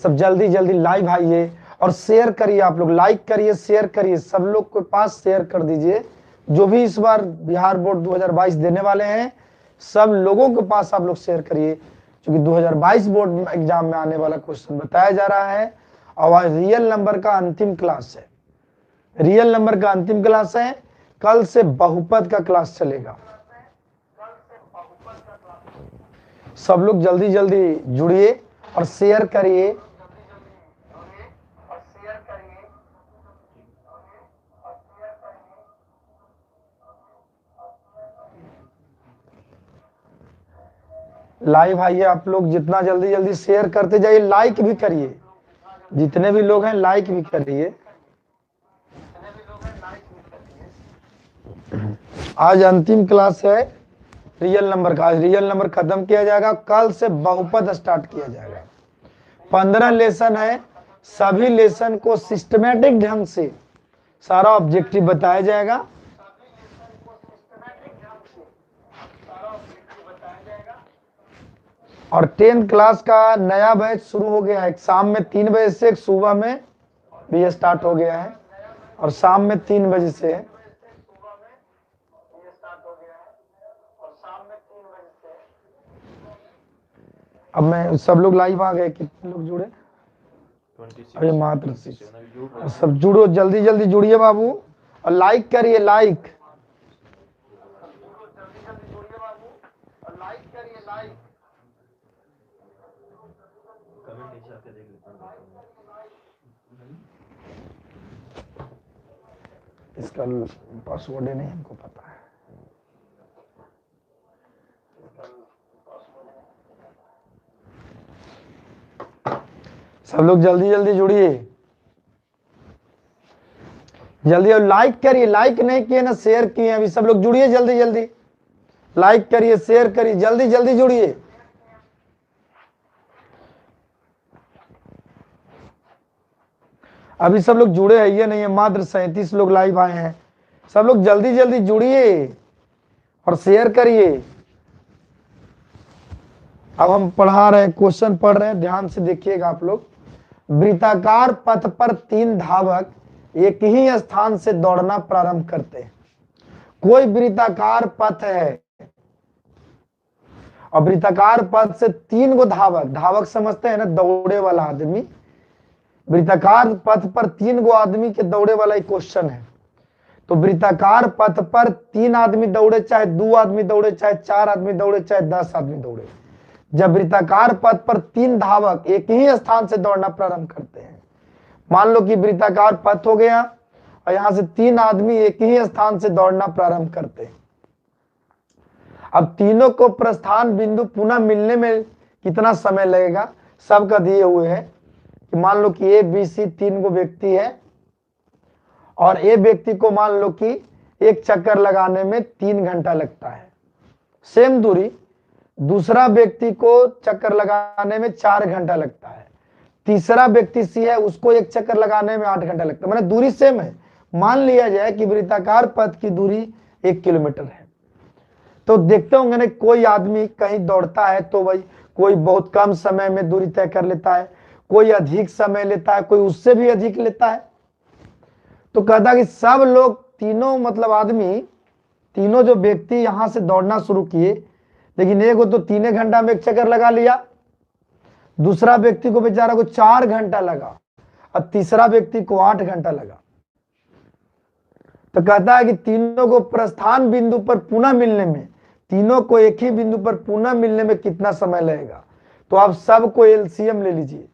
सब जल्दी जल्दी लाइव आइए और शेयर करिए। आप लोग लाइक करिए, शेयर करिए, सब लोग के पास शेयर कर दीजिए। जो भी इस बार बिहार बोर्ड 2022 देने वाले हैं सब लोगों के पास आप लोग शेयर करिए, क्योंकि 2022 बोर्ड एग्जाम में आने वाला क्वेश्चन बताया जा रहा है। और आज रियल नंबर का अंतिम क्लास है, रियल नंबर का अंतिम क्लास है। कल से बहुपद का क्लास चलेगा। सब लोग जल्दी जल्दी जुड़िए और शेयर करिए। लाइव आइए आप लोग, जितना जल्दी जल्दी शेयर करते जाइए, लाइक भी करिए। जितने भी लोग हैं लाइक भी करिए। आज अंतिम क्लास है रियल नंबर का। आज रियल नंबर खत्म किया जाएगा, कल से बहुपद स्टार्ट किया जाएगा। 15 लेसन है, सभी लेसन को सिस्टमेटिक ढंग से सारा ऑब्जेक्टिव बताया जाएगा। और 10 क्लास का नया बैच शुरू हो गया है। एक शाम में 3 बजे से, एक सुबह में भी स्टार्ट हो गया है और शाम में 3 बजे से है। अब मैं सब लोग लाइव आ गए, कितने लोग जुड़े? अरे मात्र सब जुड़ो, जल्दी जल्दी जुड़िए बाबू और लाइक करिए, लाइक। इसका पासवर्ड नहीं हमको पता है। सब लोग जल्दी जल्दी जुड़िए, जल्दी। और लाइक करिए, लाइक नहीं किए ना शेयर किए अभी। सब लोग जुड़िए जल्दी जल्दी, लाइक करिए, शेयर करिए, जल्दी जल्दी जुड़िए। अभी सब लोग जुड़े हैं ये नहीं है, मात्र 37 लोग लाइव आए हैं। सब लोग जल्दी जल्दी जुड़िए और शेयर करिए। अब हम पढ़ा रहे हैं, क्वेश्चन पढ़ रहे हैं, ध्यान से देखिएगा आप लोग। वृत्ताकार पथ पर 3 धावक एक ही स्थान से दौड़ना प्रारंभ करते हैं। कोई वृत्ताकार पथ है और वृत्ताकार पथ से 3 गो धावक, धावक समझते हैं ना, दौड़े वाला आदमी। वृत्ताकार पथ पर 3 गो आदमी के दौड़े वाला एक क्वेश्चन है। तो वृत्ताकार पथ पर 3 आदमी दौड़े, चाहे 2 आदमी दौड़े, चाहे 4 आदमी दौड़े, चाहे 10 आदमी दौड़े। जब वृत्ताकार पथ पर 3 धावक एक ही स्थान से दौड़ना प्रारंभ करते हैं, मान लो कि वृत्ताकार पथ हो गया और यहां से 3 आदमी एक ही स्थान से दौड़ना प्रारंभ करते हैं। अब तीनों को प्रस्थान बिंदु पुनः मिलने में कितना समय लगेगा सबका दिए हुए हैं। कि मान लो कि ए बी सी 3 गो व्यक्ति है और ए व्यक्ति को मान लो कि एक चक्कर लगाने में 3 घंटा लगता है। सेम दूरी दूसरा व्यक्ति को चक्कर लगाने में 4 घंटा लगता है। तीसरा व्यक्ति सी है, उसको एक चक्कर लगाने में 8 घंटा लगता है। मैंने दूरी सेम है। मान लिया जाए कि वृत्ताकार पथ की दूरी 1 किलोमीटर है। तो देखते होंगे ना, कोई आदमी कहीं दौड़ता है तो भाई कोई बहुत कम समय में दूरी तय कर लेता है, कोई अधिक समय लेता है, कोई उससे भी अधिक लेता है। तो कहता कि सब लोग तीनों मतलब आदमी, तीनों जो व्यक्ति यहां से दौड़ना शुरू किए, लेकिन एक को तो 3 घंटा में एक चक्कर लगा लिया, दूसरा व्यक्ति को बेचारा को 4 घंटा लगा और तीसरा व्यक्ति को 8 घंटा लगा। तो कहता है कि तीनों को प्रस्थान बिंदु पर पुनः मिलने में, तीनों को एक ही बिंदु पर पुनः मिलने में कितना समय लगेगा। तो आप सबको एलसीएम ले लीजिए,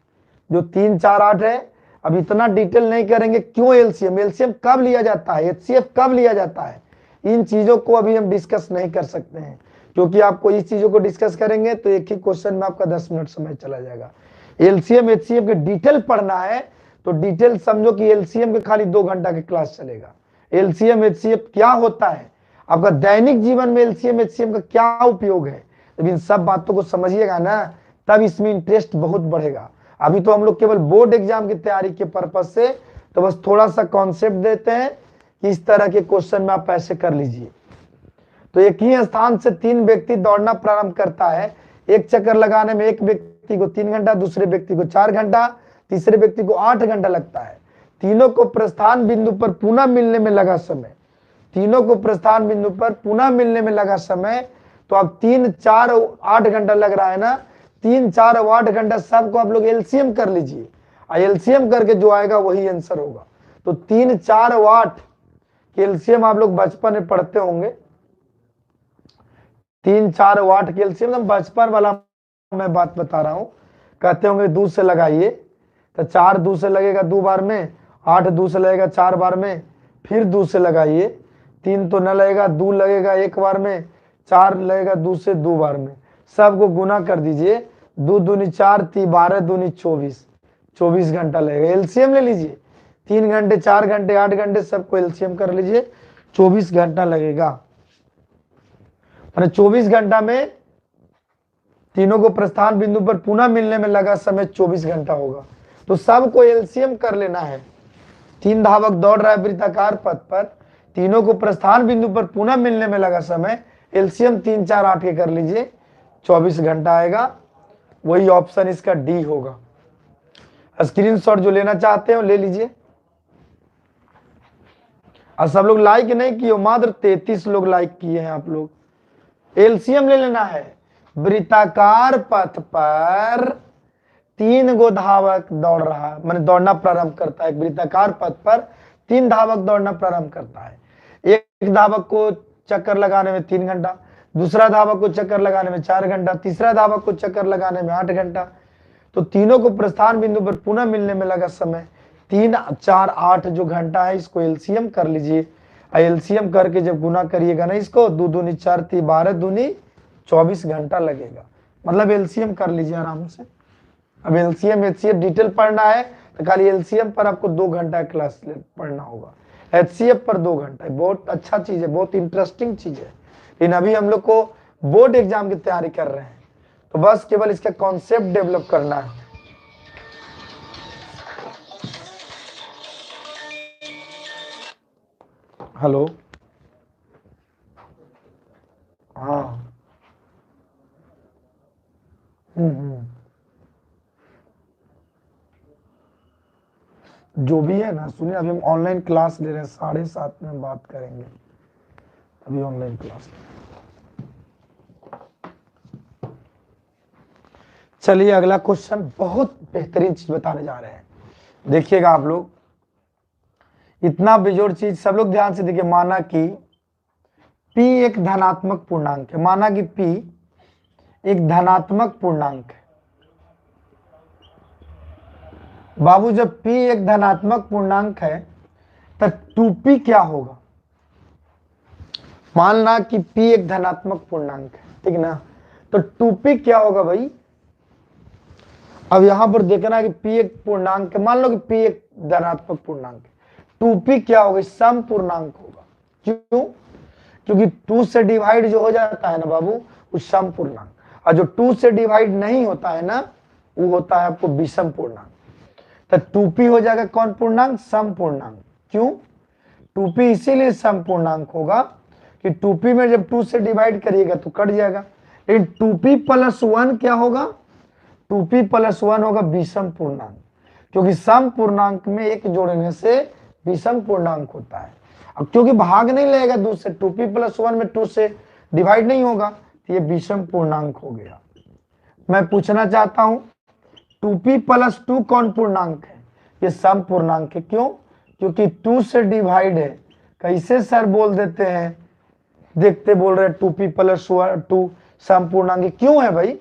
जो 3 4 8 है। अब इतना डिटेल नहीं करेंगे, क्यों एलसीएम, एलसीएम कब लिया जाता है, एचसीएफ कब लिया जाता है, इन चीजों को अभी हम डिस्कस नहीं कर सकते हैं, क्योंकि आपको इस चीजों को डिस्कस करेंगे तो एक ही क्वेश्चन में आपका 10 मिनट समय चला जाएगा। एलसीएम एचसीएफ के डिटेल पढ़ना है तो डिटेल समझो कि एलसीएम के खाली 2 घंटा की क्लास चलेगा। एलसीएम एचसीएफ क्या होता है, आपका दैनिक जीवन में एलसीएम एचसीएफ का क्या उपयोग है, जब इन सब बातों को समझिएगा ना, तब इसमें इंटरेस्ट बहुत बढ़ेगा। अभी तो हम लोग केवल बोर्ड एग्जाम की तैयारी के पर्पज से तो बस थोड़ा सा कॉन्सेप्ट देते हैं कि इस तरह के क्वेश्चन में आप ऐसे कर लीजिए। तो एक ही स्थान से 3 व्यक्ति दौड़ना प्रारंभ करता है। एक चक्कर लगाने में एक व्यक्ति व्यक्ति को 3 घंटा, दूसरे व्यक्ति को 4 घंटा, तीसरे व्यक्ति को 8 घंटा लगता है। तीनों को प्रस्थान बिंदु पर पुनः मिलने में लगा समय, तीनों को प्रस्थान बिंदु पर पुनः मिलने में लगा समय, तो अब 3, 4, 8 घंटा लग रहा है ना, 3, 4 और 8 घंटा सबको आप लोग एलसीएम कर लीजिए, और एलसीएम करके जो आएगा वही आंसर होगा। तो 3, 4 और 8 एलसीएम आप लोग बचपन में पढ़ते होंगे, 3, 4 और 8 एलसीएम, बचपन वाला मैं बात बता रहा हूं। कहते होंगे 2 से लगाइए, तो 4 2 से लगेगा 2 बार में, 8 2 से लगेगा 4 बार में, फिर 2 से लगाइए, 3 तो न लगेगा, 2 लगेगा 1 बार में, 4 लगेगा 2 से 2 बार में। सबको गुना कर दीजिए, 2 दूनी 4, 12 दूनी 24, 24 घंटा लगेगा। एलसीएम ले लीजिए, 3 घंटे, 4 घंटे, 8 घंटे, सबको एलसीएम कर लीजिए, 24 घंटा लगेगा। मैंने 24 घंटा में तीनों को प्रस्थान बिंदु पर पुनः मिलने में लगा समय 24 घंटा होगा। तो सबको एलसीएम कर लेना है। 3 धावक दौड़ रहा है वृत्ताकार पथ पर, तीनों को प्रस्थान बिंदु पर पुनः मिलने में लगा समय, एलसीएम 3, 4, 8 के कर लीजिए, 24 घंटा आएगा। वही ऑप्शन इसका डी होगा। स्क्रीनशॉट जो लेना चाहते हो ले लीजिए। और सब लोग लाइक नहीं किए, मात्र 33 लोग लाइक किए हैं आप लोग। एलसीएम ले लेना है। वृत्ताकार पथ पर 3 गो धावक दौड़ रहा, माने दौड़ना प्रारंभ करता है। वृत्ताकार पथ पर 3 धावक दौड़ना प्रारंभ करता है। एक धावक को चक्कर लगाने में 3 घंटा, दूसरा धावक को चक्कर लगाने में 4 घंटा, तीसरा धावक को चक्कर लगाने में 8 घंटा। तो तीनों को प्रस्थान बिंदु पर पुनः मिलने में लगा समय 3, 4, 8 जो घंटा है, इसको एलसीएम कर लीजिए। एलसीएम करके जब गुना करिएगा ना इसको, 2 दूनी 4, 12 दूनी 24 घंटा लगेगा। मतलब एलसीएम कर लीजिए आराम से। अब एलसीएम एचसीएफ डिटेल पढ़ना है तो खाली एलसीएम पर आपको 2 घंटा क्लास पढ़ना होगा। एचसीएफ पर 2 घंटा, बहुत अच्छा चीज है, बहुत इंटरेस्टिंग चीज है। लेकिन अभी हम लोग को बोर्ड एग्जाम की तैयारी कर रहे हैं, तो बस केवल इसका कॉन्सेप्ट डेवलप करना है। हेलो, हाँ, जो भी है ना, सुनिए अभी हम ऑनलाइन क्लास ले रहे हैं, 7:30 में बात करेंगे। अभी ऑनलाइन क्लास। चलिए अगला क्वेश्चन, बहुत बेहतरीन चीज बताने जा रहे हैं, देखिएगा आप लोग। इतना बेजोड़ चीज, सब लोग ध्यान से देखिए। माना कि P एक धनात्मक पूर्णांक है, माना कि P एक धनात्मक पूर्णांक है। बाबू जब P एक धनात्मक पूर्णांक है तो 2P क्या होगा? मानना कि P एक धनात्मक पूर्णांक है, ठीक ना, तो 2P क्या होगा भाई? अब यहां पर देखना कि P एक पूर्णांक है, मान लो कि P एक धनात्मक पूर्णांक है, 2P क्या होगा? सम पूर्णांक होगा। क्यों? क्योंकि 2 से डिवाइड जो हो जाता है ना बाबू, वो सम पूर्णांक, और जो 2 से डिवाइड नहीं होता है ना, वो होता है आपको विषम पूर्णांक। तो 2P हो जाएगा कौन पूर्णांक? सम पूर्णांक। क्यों? 2P इसीलिए सम पूर्णांक होगा कि 2P में जब 2 से डिवाइड करिएगा तो कट जाएगा। लेकिन 2P + 1 क्या होगा? 2P + 1 होगा विषम पूर्णांक, क्योंकि सम पूर्णांक में एक जोड़ने से विषम पूर्णांक होता है। अब क्योंकि भाग नहीं लगेगा 2 से, 2P + 1 में 2 से डिवाइड नहीं होगा, तो ये विषम पूर्णांक हो गया। मैं पूछना चाहता हूं 2P + 2 कौन पूर्णांक है? ये सम पूर्णांक है। क्यों? क्योंकि 2 से डिवाइड है। कैसे सर बोल देते हैं, देखते बोल रहे 2P + 2 सम पूर्णांक क्यों है भाई?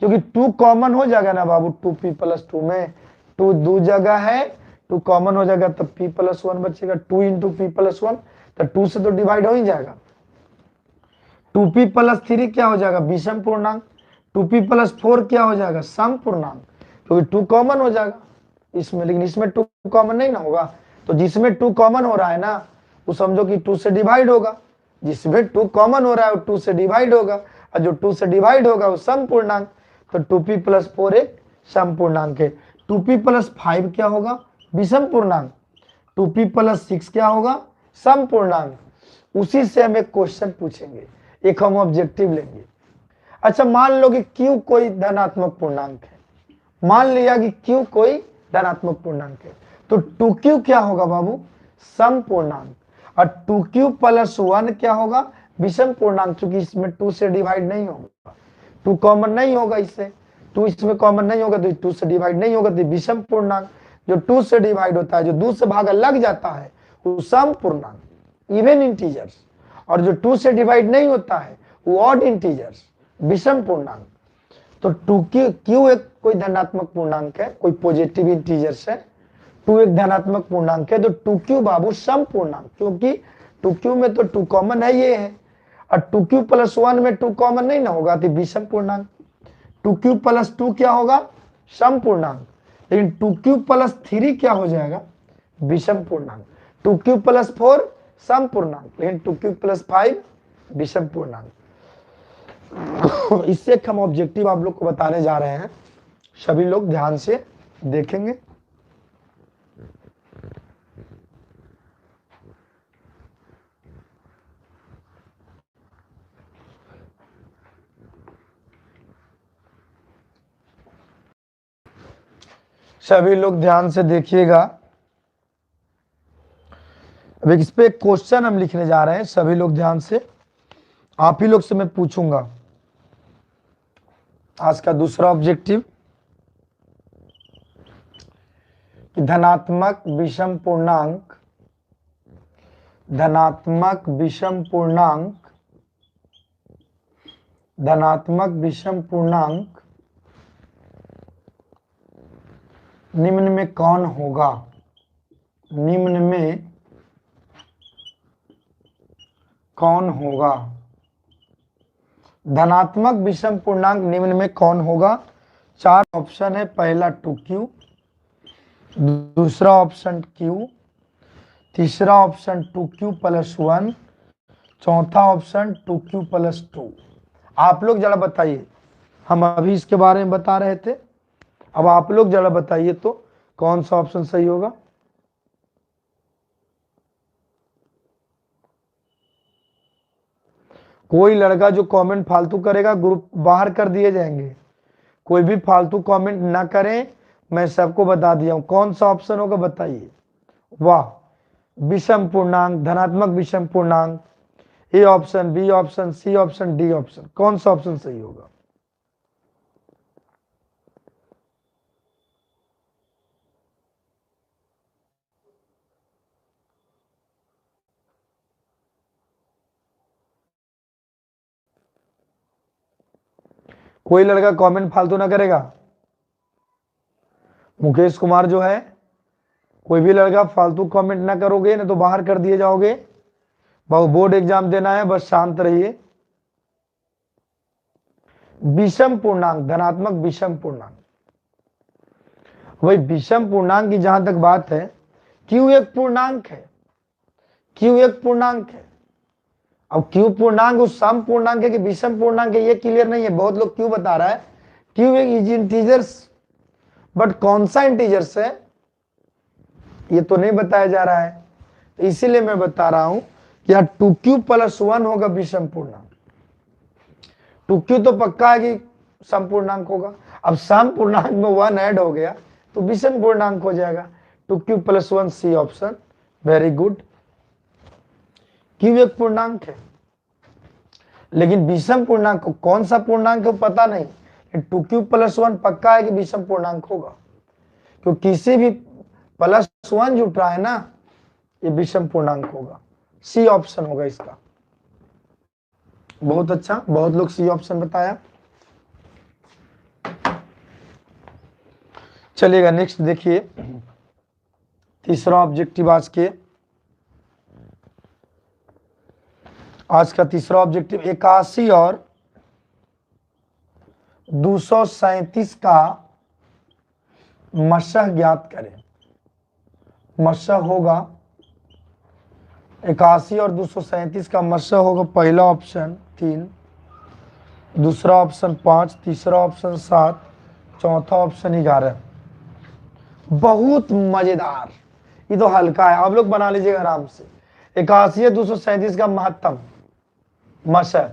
क्योंकि 2 कॉमन हो जाएगा ना बाबू, 2P + 2 में 2 दो जगह है, 2 कॉमन हो जाएगा तो P + 1 बचेगा। 2 × P + 1, तो 2 से तो डिवाइड हो ही जाएगा। 2P + 3 क्या हो जाएगा? विषम पूर्णांक। 2P + 4 क्या हो जाएगा? सम पूर्णांक, क्योंकि 2 कॉमन हो जाएगा इसमें। लेकिन इसमें 2 कॉमन नहीं ना होगा, तो जिसमें 2 कॉमन हो रहा है ना, वो समझो कि 2 से डिवाइड होगा। जिसमें 2 कॉमन हो रहा है वो 2 से डिवाइड होगा, और जो 2 से डिवाइड होगा वो सम पूर्णांक। तो 2P + 4 एक सम पूर्णांक है। 2P + 5 क्या होगा? विषम पूर्णांक। 2P + 6 क्या होगा? सम पूर्णांक। उसी से हम एक क्वेश्चन पूछेंगे, एक हम ऑब्जेक्टिव लेंगे। अच्छा मान लो कि Q कोई धनात्मक पूर्णांक है, मान लिया कि q कोई धनात्मक पूर्णांक है, तो 2q क्या होगा बाबू, सम पूर्णांक, और 2q प्लस 1 क्या होगा, विषम पूर्णांक, चूंकि इसमें 2 से डिवाइड नहीं होगा, 2 कॉमन नहीं होगा, इससे 2 इसमें कॉमन नहीं होगा, तो 2 से डिवाइड नहीं होगा, तो विषम पूर्णांक। जो 2 से डिवाइड होता है, जो 2 से भागा लग जाता है, वो सम पूर्णांक, इवन इंटीजर्स, और जो 2 से डिवाइड नहीं होता है वो ऑड इंटीजर्स, विषम पूर्णांक। तो 2q एक कोई धनात्मक पूर्णांक है, कोई पॉजिटिव इंटीजर्स है, 2 एक धनात्मक पूर्णांक है, तो 2q बाबू सम पूर्णांक, क्योंकि 2q में तो 2 कॉमन है, ये है, और 2q प्लस 1 में 2 कॉमन नहीं ना होगा, तो विषम पूर्णांक। 2q प्लस 2 क्या होगा, सम पूर्णांक, लेकिन 2q प्लस 3 क्या हो जाएगा, विषम पूर्णांक। 2q प्लस 4 सम पूर्णांक, लेकिन 2q प्लस 5 विषम पूर्णांक। इससे एक हम ऑब्जेक्टिव आप लोग को बताने जा रहे हैं, सभी लोग ध्यान से देखेंगे। सभी लोग ध्यान से देखिएगा। अब इस पे एक क्वेश्चन हम लिखने जा रहे हैं, सभी लोग ध्यान से, आप ही लोग से मैं पूछूंगा। आज का दूसरा ऑब्जेक्टिव कि धनात्मक विषम पूर्णांक, धनात्मक विषम पूर्णांक, धनात्मक विषम पूर्णांक निम्न में कौन होगा, निम्न में कौन होगा, धनात्मक विषम पूर्णांक निम्न में कौन होगा। 4 ऑप्शन है, पहला 2q, दूसरा ऑप्शन q, तीसरा ऑप्शन 2q प्लस 1, चौथा ऑप्शन 2q प्लस 2। आप लोग जरा बताइए, हम अभी इसके बारे में बता रहे थे, अब आप लोग जरा बताइए तो कौन सा ऑप्शन सही होगा। कोई लड़का जो कमेंट फालतू करेगा ग्रुप बाहर कर दिए जाएंगे, कोई भी फालतू कमेंट ना करें, मैं सबको बता दिया हूं कौन सा ऑप्शन होगा, बताइए। वाह, विषम पूर्णांक, धनात्मक विषम पूर्णांक, A option, B option, C option, D option, कौन सा ऑप्शन सही होगा। कोई लड़का कमेंट फालतू ना करेगा। मुकेश कुमार जो है, कोई भी लड़का फालतू कमेंट ना करोगे ना तो बाहर कर दिए जाओगे। बोर्ड एग्जाम देना है, बस शांत रहिए। विषम पूर्णांक, धनात्मक विषम पूर्णांक, वही विषम पूर्णांक की जहां तक बात है, क्यू एक पूर्णांक है, क्यू एक पूर्णांक है। अब क्यू पूर्णांक उस सम पूर्णांक है कि विषम पूर्णांक है, ये क्लियर नहीं है। बहुत लोग क्यू बता रहा है, क्यू एक इंटीजर्स, बट कौन सा इंटीजर्स है ये तो नहीं बताया जा रहा है, तो इसीलिए मैं बता रहा हूं कि यहाँ 2q प्लस 1 होगा विषम पूर्णांक। 2q तो पक्का है कि सम पूर्णांक होगा, अब सम पूर्णांक में 1 ऐड हो गया तो विषम पूर्णांक हो जाएगा। 2q plus 1 C option, very good. q एक पूर्णांक है, लेकिन विषम पूर्णांक कौन सा पूर्णांक है पता नहीं, 2q प्लस 1 पक्का है कि विषम पूर्णांक होगा, क्योंकि किसी भी प्लस 1 जुट रहा है ना, ये विषम पूर्णांक होगा। सी ऑप्शन होगा इसका। बहुत अच्छा, बहुत लोग सी ऑप्शन बताया। चलिएगा नेक्स्ट देखिए, तीसरा ऑब्जेक्टिव आज का तीसरा ऑब्जेक्टिव 81 और 237 का मशह ज्ञात करें। मशह होगा 81 और 237 का मशह होगा, पहला ऑप्शन 3, दूसरा ऑप्शन 5, तीसरा ऑप्शन 7, चौथा ऑप्शन 11। बहुत मजेदार, ये तो हल्का है, आप लोग बना लीजिएगा आराम से। 81 और 237 का महत्तम मशह।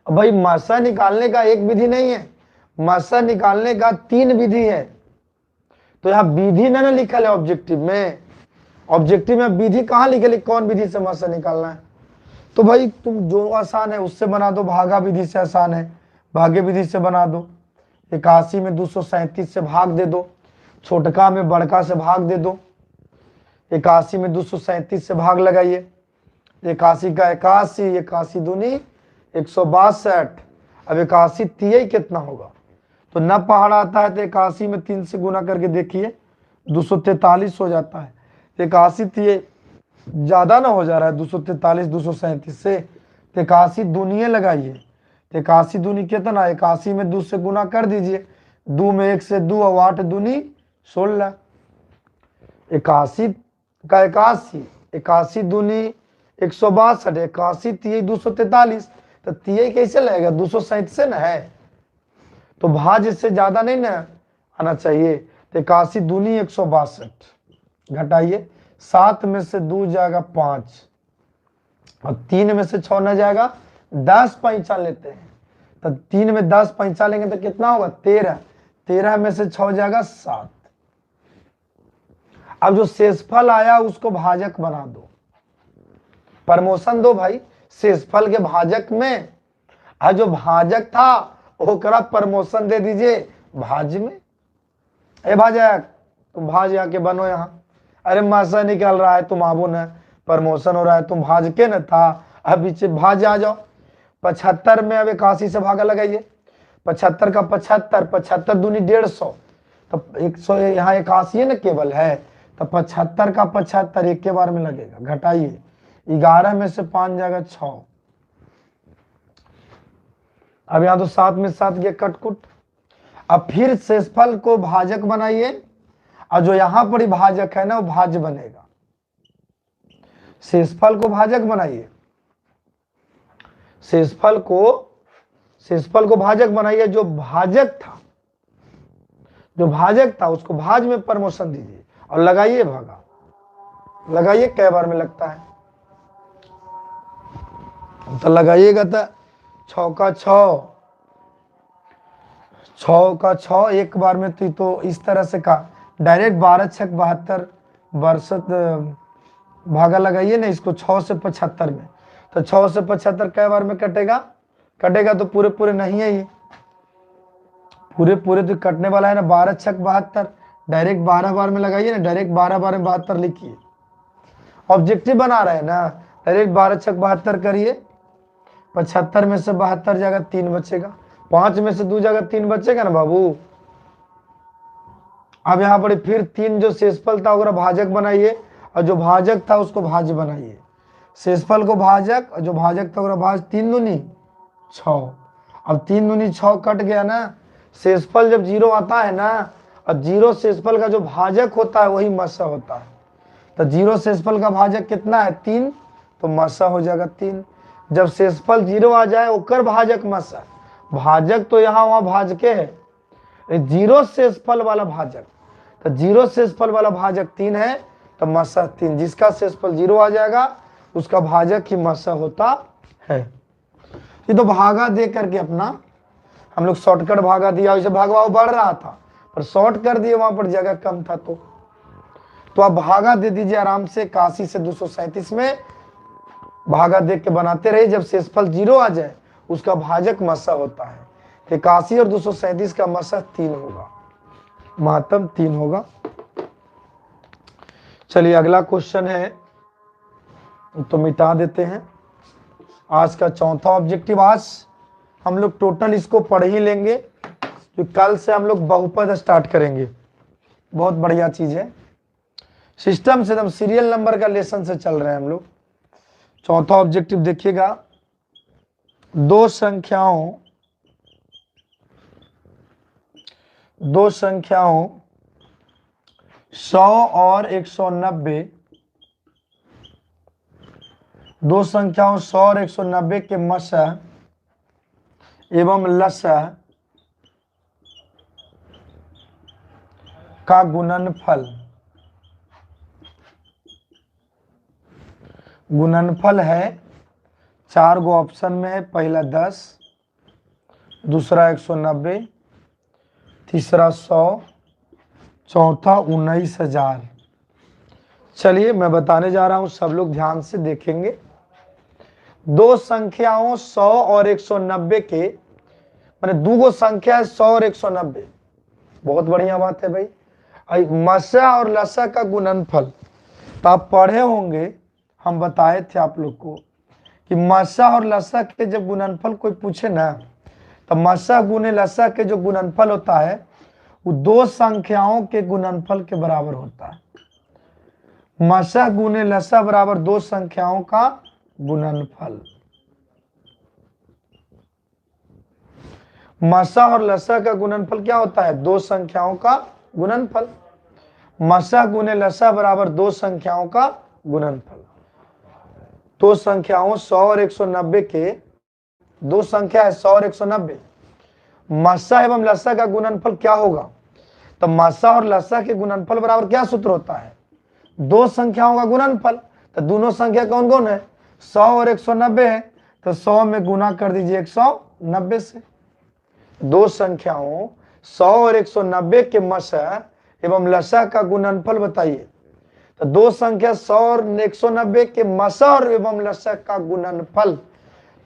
भाई मशह निकालने का एक विधि नहीं है, मसा निकालने का 3 विधि है। तो यहाँ विधि ना लिखल है ऑब्जेक्टिव में, ऑब्जेक्टिव में विधि कहाँ लिखल है, कौन विधि से मसा निकालना है। तो भाई तुम जो आसान है उससे बना दो, भागा विधि से आसान है, भागे विधि से बना दो। 81 में 237 से भाग दे दो, छोटका में बड़का से भाग दे दो। 81 में 237 से भाग लगाइए, 81 का 81, 81 दूनी 162। अब 81 तिहाई कितना होगा, तो न पहाड़ आता है तो 81 में 3 से गुना करके देखिए 243 हो जाता है। 81 तिहाई ज्यादा ना हो जा रहा है 243 237 से, 81 दूनिये लगाइए। 81 दूनी कितना, 81 में 2 से गुना कर दीजिए, 2 में 1 से 2 और 8 दूनी 16। 81 का 81, 81 दूनी 162, 81 तिहाई 243। तो तिहाई कैसे लगेगा, 237 से ना है, तो भाज इससे ज्यादा नहीं ना आना चाहिए। तो 81 दूनी 162, घटाइए, 7 में से 2 जाएगा 5 और 3 में से 6 न जाएगा 10 पैंचा लेते हैं, तो 3 में 10 पैंचा लेंगे तो कितना होगा 13, 13 में से 6 जाएगा 7। अब जो शेषफल आया उसको भाजक बना दो, प्रमोशन दो भाई शेषफल के भाजक में, और जो भाजक था ओकरा प्रमोशन दे दीजिए भाज में। ए भाजक तुम भाज आके बनो यहाँ, अरे मासा निकल रहा है तुम आवो न, प्रमोशन हो रहा है तुम भाज के न था, अब पीछे भाज आ जाओ। 75 में अब 81 से भागा लगाइए, 75 का 75, 75 दूनी 150, तो 100 यहाँ 81 न केवल है, तो 75 का 75 एक के बार में लगेगा, घटाइए, 11 में से 5 जाएगा 6। अब यहाँ तो 7 में 7 गया कटकुट। अब फिर शेषफल को भाजक बनाइए, और जो यहां पर ही भाजक है ना वो भाज बनेगा। शेषफल को भाजक बनाइए, शेषफल को भाजक बनाइए। जो भाजक था उसको भाज में प्रमोशन दीजिए और लगाइए भागा, लगाइए कै बार में लगता है, तो लगाइएगा तो 6 का 6, 6 का 6 एक बार में, तो इस तरह से का डायरेक्ट 12 छक 72 बरसत भागा लगाइए ना इसको 6 से 75 में, तो 6 से 75 कै बार में कटेगा तो पूरे पूरे नहीं है, ये पूरे पूरे तो कटने वाला है ना, 12 छक 72, डायरेक्ट 12 बार में लगाइए ना, डायरेक्ट 12 बार में 72 लिखिए, ऑब्जेक्टिव बना रहे हैं ना, डायरेक्ट 12 छक 72 करिए, 75 में से 72 जाएगा 3 बचेगा, 5 में से 2 जाएगा 3 बचेगा ना बाबू। अब यहाँ पर फिर 3 जो शेषफल था उसका भाजक बनाइए, और जो भाजक था उसको भाज बनाइए। शेषफल को भाजक और जो भाजक था उसका भाज, 3 दूनी 6। अब 3 दूनी 6 कट गया ना, शेषफल जब 0 आता है ना, और 0 शेषफल का जो भाजक होता है वही मसा होता है, तो 0 शेषफल का भाजक कितना है 3, तो मसा हो जाएगा 3। जब शेषफल 0 आ जाए ओकर भाजक मसा, भाजक तो यहाँ वहां भाज के है, 0 शेषफल वाला भाजक, तो 0 शेषफल वाला भाजक 3 है, तो मसा 3, जिसका शेषफल 0 आ जाएगा उसका भाजक ही मसा होता है। ये तो भागा दे करके अपना हम लोग शॉर्टकट भागा दिया, वैसे भागवा बढ़ रहा था पर शॉर्ट कर दिए, वहां पर जगह कम था, तो आप भागा दे दीजिए आराम से। 81 से 237 में भागा देख के बनाते रहिए, जब शेषफल 0 आ जाए उसका भाजक मसा होता है। 81 और 237 का मसा 3 होगा, महत्तम 3 होगा। चलिए अगला क्वेश्चन है, तो मिटा देते हैं। आज का चौथा ऑब्जेक्टिव, आज हम लोग टोटल इसको पढ़ ही लेंगे, तो कल से हम लोग बहुपद स्टार्ट करेंगे, बहुत बढ़िया चीज है, सिस्टम से एकदम सीरियल नंबर का लेसन से चल रहे हैं हम लोग। चौथा ऑब्जेक्टिव देखिएगा, दो संख्याओं 100 और 190, दो संख्याओं 100 और 190 के मसह एवं लसह का गुणनफल है, 4 गो ऑप्शन में है, पहला 10, दूसरा 190, तीसरा 100, चौथा 19,000। चलिए मैं बताने जा रहा हूं, सब लोग ध्यान से देखेंगे। दो संख्याओं 100 और 190 के, मैंने दो संख्या है 100 और 190। बहुत बढ़िया बात है भाई। मसा और लसा का गुणनफल तो आप पढ़े होंगे, हम बताए थे आप लोग को कि मसा और लसा के जब गुणनफल कोई पूछे ना, तो मसा गुने लसा के जो गुणनफल होता है वो दो संख्याओं के गुणनफल के बराबर होता है। मसा गुने लसा बराबर दो संख्याओं का गुणनफल। मसा और लसा का गुणनफल क्या होता है? दो संख्याओं का गुणनफल। मसा गुने लसा बराबर दो संख्याओं का गुणनफल। दो संख्याओं 100 और 190 के, दो संख्या है 100 और 190, मसा एवं लसा का गुणनफल क्या होगा? तो मसा और लसा के गुणनफल बराबर क्या सूत्र होता है? दो संख्याओं का गुणनफल। तो दोनों संख्या कौन कौन है? 100 और 190 है, तो 100 में गुना कर दीजिए 190 से। दो संख्याओं 100 और 190 के मसा एवं लसा का गुणनफल बताइए। तो दो संख्या 100 और 190 के मसा और एवं लसा का गुणनफल,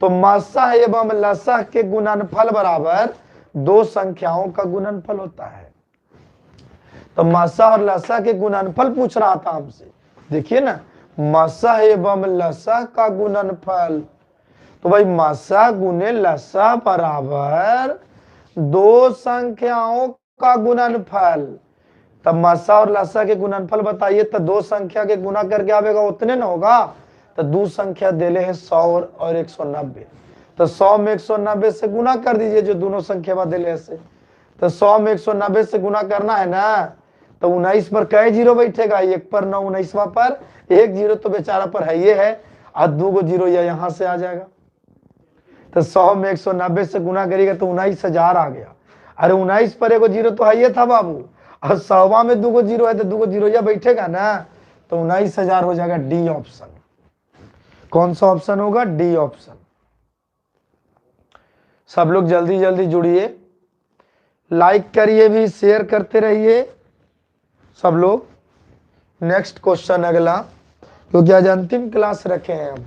तो मसा एवं लसा के गुणनफल बराबर दो संख्याओं का गुणनफल होता है। तो मसा और लसा के गुणनफल पूछ रहा था हमसे, देखिए ना, मसा एवं लसा का गुणनफल, तो भाई मसा गुने लसा बराबर दो संख्याओं का गुणनफल। तब मसा और लसा के गुणनफल बताइए, तो दो संख्या के गुना करके आवेगा उतने ना होगा। तो दो संख्या देले है 100 और 190, तो 100 में 190 से गुना कर दीजिए जो दोनों संख्या देले से। तो 100 में 190 से गुना करना है ना, तो 19 पर कई जीरो बैठेगा? एक पर 9, 19वां पर एक जीरो तो बेचारा पर है ये है, और दो गो जीरो यहां से आ जाएगा। तो 100 में 190 से गुना करिएगा तो 19,000 आ गया। अरे 19 पर एगो जीरो तो है ये था बाबू, और 100 में दो गो जीरो है तो दो गो जीरो या बैठेगा ना, तो 19,000 हो जाएगा डी ऑप्शन। कौन सा ऑप्शन होगा? D option. सब लोग जल्दी जल्दी जुड़िए, लाइक करिए भी, शेयर करते रहिए सब लोग। नेक्स्ट क्वेश्चन अगला, क्योंकि आज अंतिम क्लास रखे हैं हम,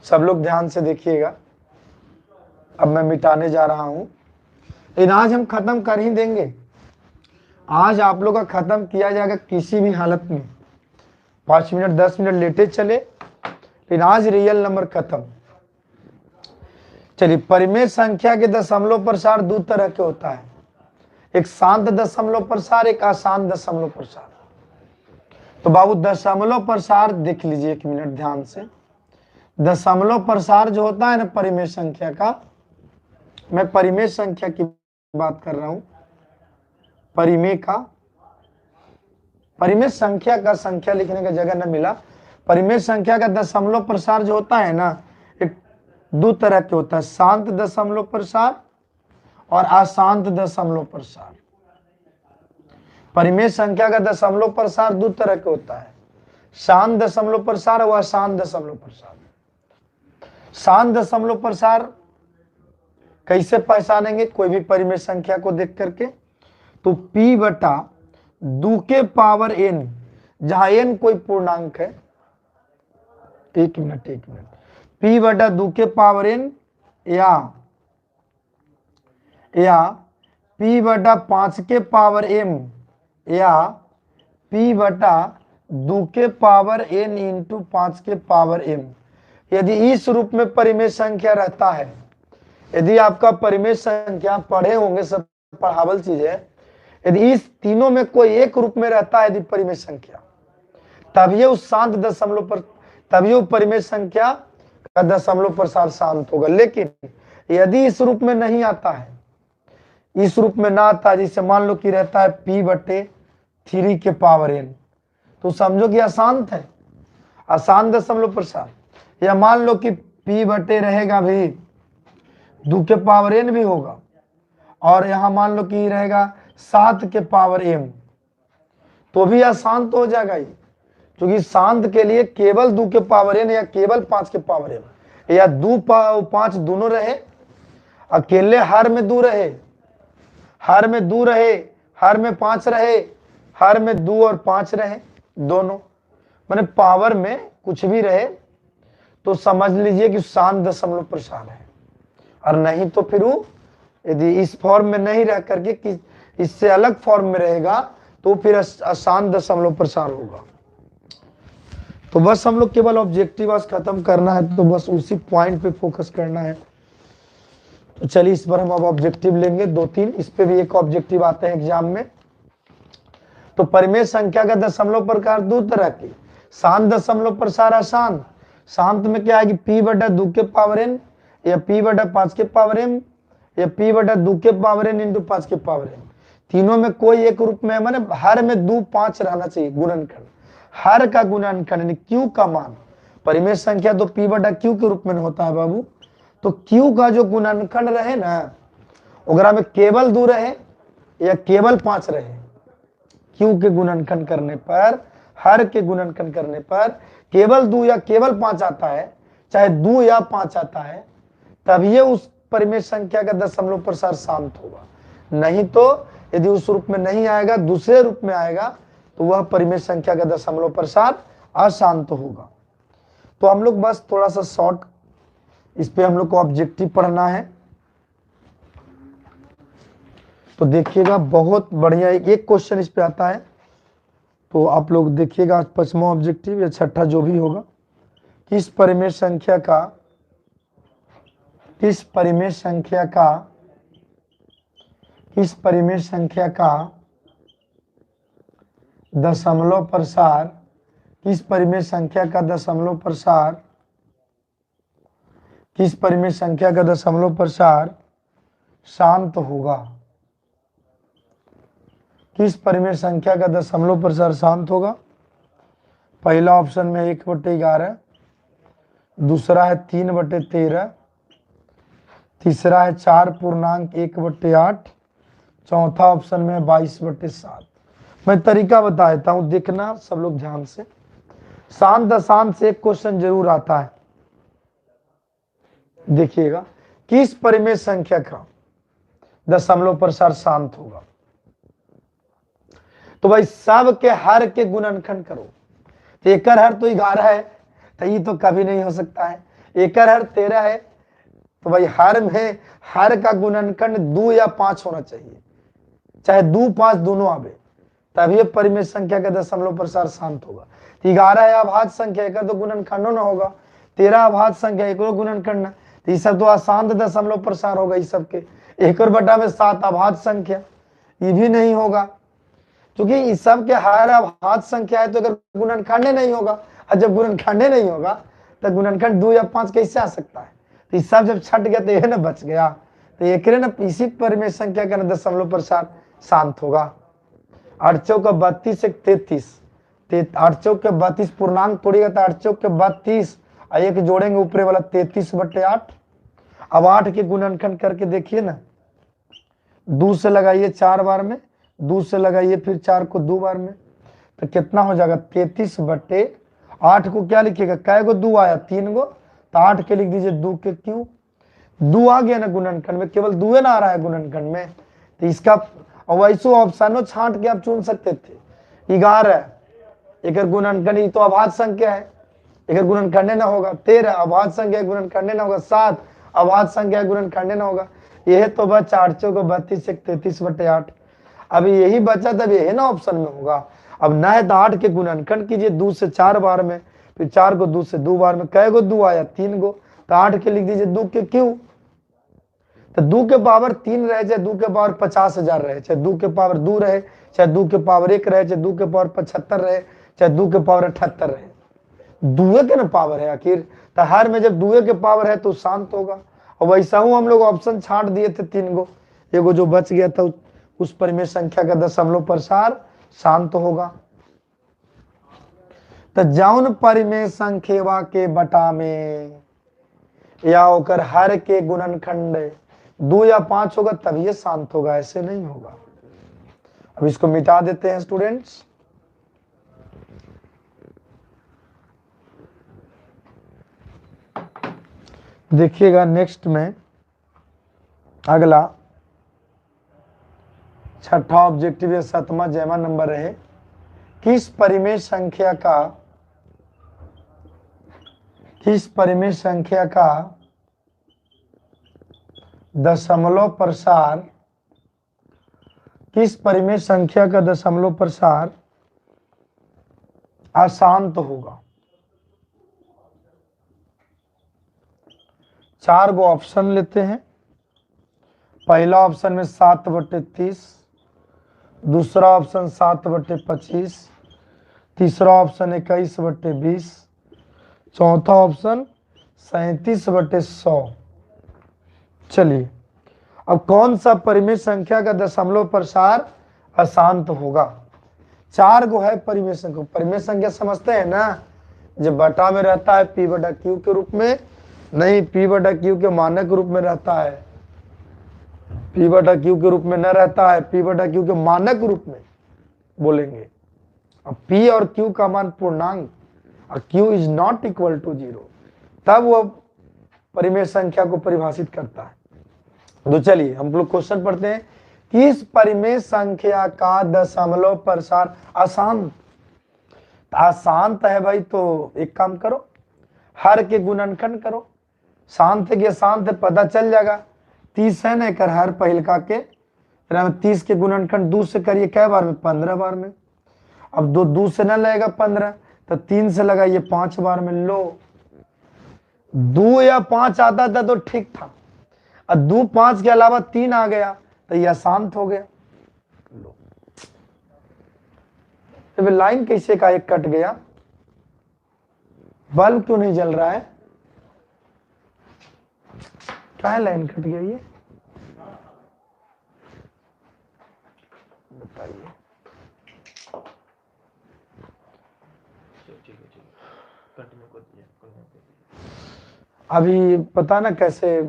सब लोग ध्यान से देखिएगा। अब मैं मिटाने जा रहा हूं, लेकिन आज हम खत्म कर ही देंगे। आज आप लोग का खत्म किया जाएगा किसी भी हालत में, 5 मिनट 10 मिनट लेटे चले, लेकिन आज रियल नंबर खत्म। चलिए, परिमेय संख्या के दशमलव प्रसार दो तरह के होता है, एक शांत दशमलव प्रसार, एक अशांत दशमलव प्रसार। तो बाबू दशमलव प्रसार देख लीजिए एक मिनट ध्यान से। दशमलव प्रसार जो होता है ना परिमेय संख्या का, मैं परिमेय संख्या की बात कर रहा हूं, परिमेय का, परिमेय संख्या का संख्या लिखने का जगह न मिला। परिमेय संख्या का दशमलव प्रसार जो होता है ना, एक दो तरह के होता है, शांत दशमलव प्रसार और अशांत दशमलव प्रसार। परिमेय संख्या का दशमलव प्रसार दो तरह के होता है, शांत दशमलव प्रसार और अशांत दशमलव प्रसार। शांत दशमलव प्रसार कैसे पहचानेंगे कोई भी परिमेय संख्या को देख करके? तो p बटा 2 के पावर n, जहां n कोई पूर्णांक है, एक मिनट, p बटा 2 के पावर n या p बटा 5 के पावर m या p बटा 2 के पावर n इंटू 5 के पावर m। यदि इस रूप में परिमेय संख्या रहता है, यदि आपका परिमेय संख्या पढ़े होंगे, सब पढ़ावल चीज है, यदि इस तीनों में कोई एक रूप में रहता है यदि परिमेय संख्या, तब ये उस शांत दशमलव पर, तब ये परिमेय संख्या का दशमलव प्रसार शांत होगा। लेकिन यदि इस रूप में नहीं आता है, इस रूप में ना आता है, जिसे मान लो कि रहता है p बटे 3 के पावर n, तो समझो कि अशांत है, अशांत दशमलव प्रसार। या मान लो कि p बटे रहेगा भी 2 के पावर n भी होगा, और यहां मान लो कि रहेगा 7 के पावर m, तो भी अशांत हो जाएगा ये, क्योंकि शांत के लिए केवल 2 के पावर n या केवल 5 के पावर m, या 2 5 दोनों रहे, अकेले हर में 2 रहे, हर में 2 रहे, हर में 5 रहे, हर में 2 और 5 रहे दोनों, माने पावर में कुछ भी रहे तो समझ लीजिए कि शांत दशमलव प्रसार है। और नहीं तो फिर वो यदि इस फॉर्म में नहीं रह करके कि इससे अलग फॉर्म में रहेगा तो फिर अशांत दशमलव प्रसार होगा। तो बस हम लोग केवल ऑब्जेक्टिव आज खत्म करना है, तो बस उसी पॉइंट पे फोकस करना है। तो चलिए इस बार हम अब ऑब्जेक्टिव लेंगे 2-3, इस पे भी एक ऑब्जेक्टिव आते हैं एग्जाम में। तो परिमेय संख्या का दशमलव प्रकार 2 तरह की, शांत दशमलव प्रसार, अशांत। शांत में क्या आएगी, p/2 के पावर n या p/5 के पावर m या p/2 के पावर n इंटू 5 के पावर n। तीनों में कोई एक रूप में, माने हर में 2 5 रहना चाहिए गुणनखंड। हर का गुणनखंड यानी q का मान, परिमेय संख्या तो p/q के रूप में होता है बाबू, तो q का जो गुणनखंड रहे ना, अगर में केवल 2 रहे या केवल 5 रहे, q के गुणनखंड करने पर, हर के गुणनखंड करने पर केवल 2 या केवल 5 आता है, चाहे 2 या 5 आता है, तब ये उस परिमेय संख्या का दशमलव प्रसार शांत होगा। नहीं तो यदि उस रूप में नहीं आएगा, दूसरे रूप में आएगा, तो वह परिमेय संख्या का दशमलव प्रसार अशांत होगा। तो हम लोग बस थोड़ा सा शॉर्ट इस पे हम लोग को ऑब्जेक्टिव पढ़ना है। तो देखिएगा बहुत बढ़िया एक क्वेश्चन इस पे आता है, तो आप लोग देखिएगा 5वां ऑब्जेक्टिव या 6ठा जो भी होगा, किस परिमेय संख्या का दशमलव प्रसार, किस परिमेय संख्या का दशमलव प्रसार शांत होगा। किस परिमेय संख्या का दशमलव प्रसार शांत होगा? पहला ऑप्शन में 1/11, दूसरा है 3/13, तीसरा है 4.1/8, चौथा ऑप्शन में 22/7। मैं तरीका बता देता हूं, देखना सब लोग ध्यान से। शांत अशांत से एक क्वेश्चन जरूर आता है, देखिएगा किस परिमेय संख्या का दशमलव प्रसार शांत होगा। तो भाई सब के हर के गुणनखंड करो, तो एक हर तो 11 है, तो ये तो कभी नहीं हो सकता है। एक हर 13 है, तो भाई हर में हर का गुणनखंड 2 या 5 होना चाहिए, चाहे 2 5 दोनों आवे, तभी परिमेय संख्या का दशमलव प्रसार शांत होगा। 11 है अभाज्य संख्या, एक तो गुणनखंडो न होगा। 13 अभाज्य संख्या, एक गुणनखंड, तो ये सब तो अशांत दशमलव प्रसार होगा। इस सब के 1/7 अभाज्य संख्या, ये भी नहीं होगा, क्योंकि इस सब के हर अभाज्य संख्या है, तो अगर गुणनखंड नहीं होगा, और जब गुणनखंड नहीं होगा तो गुणनखंड 2 या 5 कैसे आ सकता है? तो इस सब जब छट गया तो यह ना बच गया, तो एक ना इसी परिमेय संख्या का दशमलव प्रसार शांत होगा। 8 चौक 32 एक 33, 8 चौक 32 पूर्णांक तोड़िएगा तो 8 चौक 32 और एक जोड़ेंगे ऊपरे वाला 33/8। अब 8 के गुणनखंड करके देखिए ना, 2 से लगाइए 4 बार में, 2 से लगाइए फिर 4 को 2 बार में, तो कितना हो जाएगा 33/8 को क्या लिखिएगा, कै गो 2 आया 3 गो, तो 8 के लिख दीजिए 2 के क्यों, 2 आ गया ना गुणनखंड में, केवल 2 ना आ रहा है गुणनखंड में, तो इसका वैसे ऑप्शनों छांट के आप चुन सकते थे। 11 एक गुणनखंड तो अभाज्य संख्या है, एक गुणनखंड ना होगा। 13 अभाज्य संख्या गुणनखंड ना होगा। 7 अभाज्य संख्या गुणनखंड ना होगा। यह तो बचा 8 चौक 32 एक 33/8। अब यही बचा, तब यही ना ऑप्शन में होगा। अब ना है तो 8 के गुणनखंड कीजिए 2 से 4 बार में, फिर 4 को 2 से 2 बार में, कै गो 2 आया 3 गो, तो 8 के लिख दीजिए 2 के क्यों, तो 2 के पावर 3 रहे, चाहे 2 के पावर 50,000 रहे, चाहे 2 के पावर 2 रहे, चाहे 2 के पावर 1 रहे, चाहे 2 के पावर 75 रहे, चाहे 2 के पावर 78 रहे, 2 के ना पावर है आखिर। तो हर में जब 2 के पावर है तो शांत होगा। और वैसा हूं हम लोग ऑप्शन छांट दिए थे 3 गो, एगो जो बच गया था उस परिमेय संख्या का दशमलव प्रसार शांत होगा। तो जौन परिमेय संख्या के बटा में या ओकर हर के गुणनखंड 2 या 5 होगा तभी ये शांत होगा, ऐसे नहीं होगा। अब इसको मिटा देते हैं स्टूडेंट्स। देखिएगा नेक्स्ट में अगला छठा ऑब्जेक्टिव या 7वां जयमा नंबर रहे, किस परिमेय संख्या का दशमलव प्रसार अशांत होगा। 4 गो ऑप्शन लेते हैं। पहला ऑप्शन में 7/30, दूसरा ऑप्शन 7/25, तीसरा ऑप्शन 21/20, चौथा ऑप्शन 37/100। चलिए, अब कौन सा परिमेय संख्या का दशमलव प्रसार अशांत होगा? 4 गो है परिमेय संख्या। परिमेय संख्या समझते हैं ना, जब बटा में रहता है P/Q के रूप में, नहीं P/Q के मानक रूप में रहता है, P/Q के रूप में न रहता है, P/Q के मानक रूप में बोलेंगे। अब P और Q का मान पूर्णांक और Q is not equal to 0, तब वह परिमेय संख्या को परिभाषित करता है। तो चलिए हम लोग क्वेश्चन पढ़ते हैं, किस परिमेय संख्या का दशमलव प्रसार अशांत? अशांत है भाई, तो एक काम करो, हर के गुणनखंड करो। शांत है कि अशांत है पता चल जाएगा। 30 है ना, कर हर पहिलका के 30 के गुणनखंड 2 से करिए, कै बार में? 15 बार में। अब 2 से ना लगेगा 15, तो 3 से लगाइए 5 बार में। लो 2 या 5 आता था तो ठीक था, और 2 5 के अलावा 3 आ गया तो यह अशांत हो गया। लो तो लाइन कैसे का एक कट गया? बल्ब क्यों नहीं जल रहा है? क्या है, लाइन कट गई है? बताइए। अभी पता ना कैसे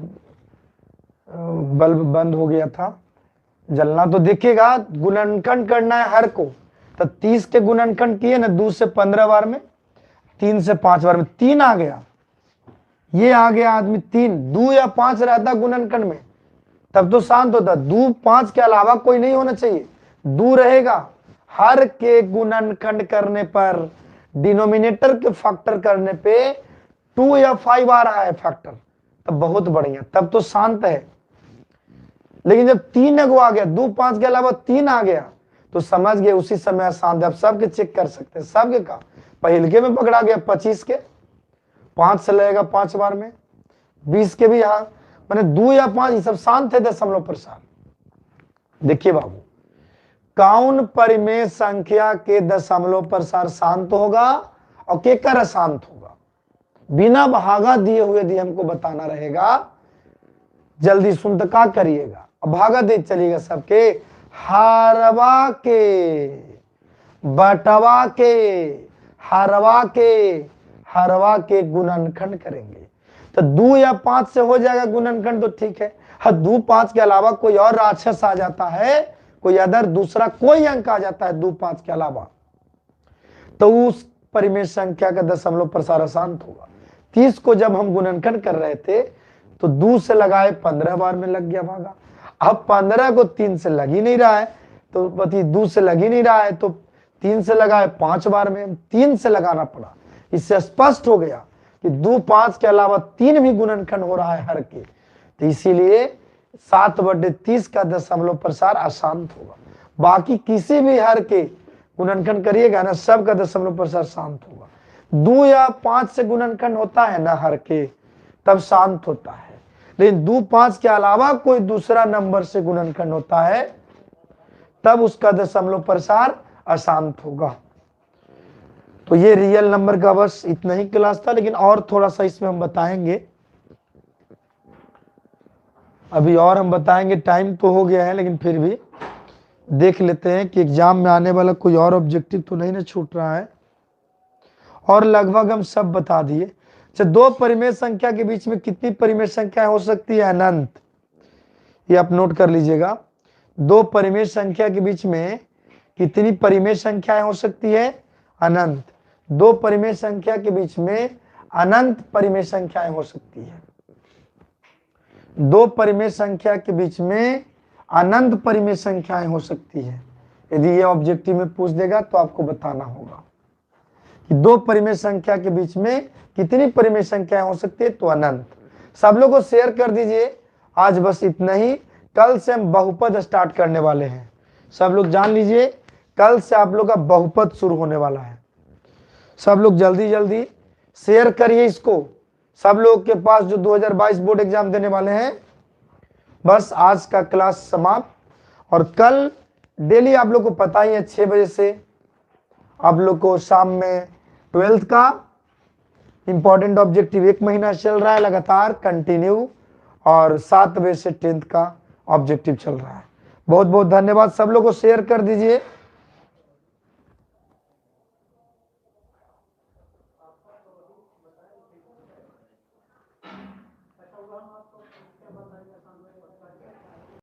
बल्ब बंद हो गया था जलना। तो देखिएगा, गुणनखंड करना है हर को, तो 30 के गुणनखंड किए ना 2 से 15 बार में, 3 से 5 बार में, 3 आ गया, ये आ गया आदमी 3। 2 या 5 रहता गुणनखंड में तब तो शांत होता। 2 5 के अलावा कोई नहीं होना चाहिए, 2 रहेगा। हर के गुणनखंड करने पर, डिनोमिनेटर के फैक्टर करने पे 2 या 5 आ रहा है फैक्टर, तब बहुत बढ़िया, तब तो शांत है। लेकिन जब 3 गो आ गया, 2 5 के अलावा 3 आ गया, तो समझ गए उसी समय शांत। अब सबके चेक कर सकते हैं, सबके का पहलके में पकड़ा गया 25 के, 5 से लगेगा 5 बार में, 20 के भी यहाँ मैंने 2 या 5 ये सब शांत है दशमलव प्रसार। देखिए बाबू, कौन परिमेय संख्या के दशमलव प्रसार शांत होगा और के कर अशांत होगा? बिना भागा दिए हुए यदि हमको बताना रहेगा, जल्दी सुन तो क्या करिएगा, अब भागा दे चलिएगा सबके। हारवा के, बटवा के, हरवा के गुणनखंड करेंगे तो 2 या 5 से हो जाएगा गुणनखंड, तो ठीक है। हाँ 2 5 के अलावा कोई और राक्षस आ जाता है, कोई अदर दूसरा कोई अंक आ जाता है 2 5 के अलावा, तो उस परिमेय संख्या का दशमलव प्रसार अशांत होगा। 30 को जब हम गुणनखंड कर रहे थे तो 2 से लगाए 15 बार में लग गया भागा। अब 15 को 3 से लग ही नहीं रहा है, तो 2 से लग ही नहीं रहा है, तो 3 से लगाए 5 बार में, 3 से लगाना पड़ा। इससे स्पष्ट हो गया कि 2 5 के अलावा 3 भी गुणनखंड हो रहा है हर के, तो इसीलिए 7/30 का दशमलव प्रसार अशांत होगा। बाकी किसी भी हर के गुणनखंड करिएगा ना, सब का दशमलव प्रसार शांत होगा। 2 या 5 से गुणनखंड होता है ना हर के, तब शांत होता है। लेकिन 2 5 के अलावा कोई दूसरा नंबर से गुणनखंड होता है, तब उसका दशमलव प्रसार अशांत होगा। तो ये रियल नंबर का बस इतना ही क्लास था, लेकिन और थोड़ा सा इसमें हम बताएंगे। अभी और हम बताएंगे, टाइम तो हो गया है लेकिन फिर भी देख लेते हैं कि एग्जाम में आने वाला कोई और ऑब्जेक्टिव तो नहीं ना छूट रहा है, और लगभग हम सब बता दिए। अच्छा, 2 परिमेय संख्या के बीच में कितनी परिमेय संख्या हो सकती है? अनंत। ये आप नोट कर लीजिएगा, 2 परिमेय संख्या के बीच में कितनी परिमेय संख्याएं हो सकती है? अनंत। 2 परिमेय संख्या के बीच में अनंत परिमेय संख्याएं हो सकती है। 2 परिमेय संख्या के बीच में अनंत परिमेय संख्याएं हो सकती है। यदि ये ऑब्जेक्टिव में पूछ देगा तो आपको बताना होगा कि दो परिमेय संख्या के बीच में कितनी परिमेय संख्याएं हो सकती है, तो अनंत। सब लोग को शेयर कर दीजिए। आज बस इतना ही। कल से हम बहुपद स्टार्ट करने वाले हैं। सब लोग जान लीजिए, कल से आप लोग का बहुपद शुरू होने वाला है। सब लोग जल्दी जल्दी शेयर करिए इसको। सब लोग के पास जो 2022 बोर्ड एग्जाम देने वाले हैं, बस आज का क्लास समाप्त। और कल डेली आप लोग को पता ही है 6 बजे से आप लोग को शाम में 12th का इंपॉर्टेंट ऑब्जेक्टिव 1 महीना चल रहा है लगातार कंटिन्यू, और 7 बजे से 10th का ऑब्जेक्टिव चल रहा है। बहुत बहुत धन्यवाद। सब लोग को शेयर कर दीजिए।